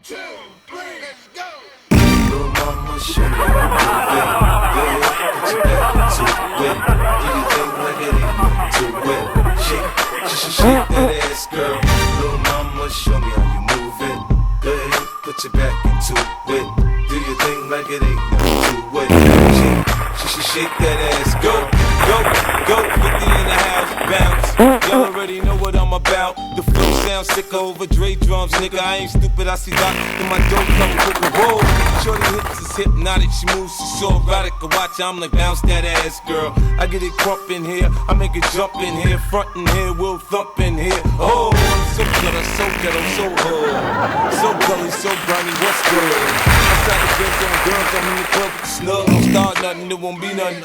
2, 3, let's go. Little mama, show me how you move it. Go ahead, put your back to it. Do your thing like it ain't to it. Shake that ass, girl. Little mama, show me how you move it. Go ahead, put your back into it. Do your thing like it ain't to it. Shake that ass, go, 50 in the house, bounce. Y'all already know what I'm about. The flow sounds sick over Dre drums, nigga. I ain't stupid, I see that in my dope come with the roll. Shorty hips is hypnotic, she moves, she's so erotic. I watch her, I'm like, bounce that ass, girl. I get it crump in here, I make it jump in here, front in here, we'll thump in here. Oh, I'm so ghetto, so ghetto, so hood. So gully, so grimy, what's good? Outside the game, girls, I'm in the club with the snug. Don't start nothing, there won't be nothing,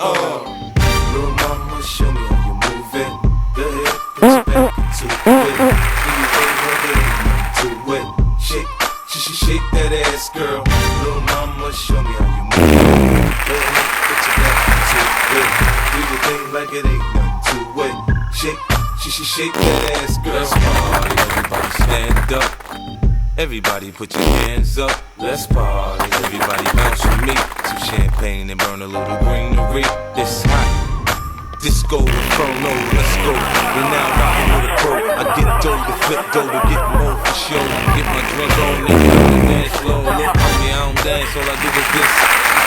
Little mama, show me how you move it. Go ahead, put your back into it. Do your thing like it ain't to it. Shake that ass, girl. Little mama, show me how you move it. Go ahead, put your back into it. Do your thing like it ain't nothing to it. Shake that ass, girl. Let's party, everybody stand up. Everybody put your hands up. Let's party, everybody bounce with me. Some champagne and burn a little greenery. It's hot. Disco Inferno, let's go. We're now rockin' with a pro. I get dough to flip dough to get more for show. Get my drink on, nigga, dance slow. Look on me, I don't dance, all I do is this.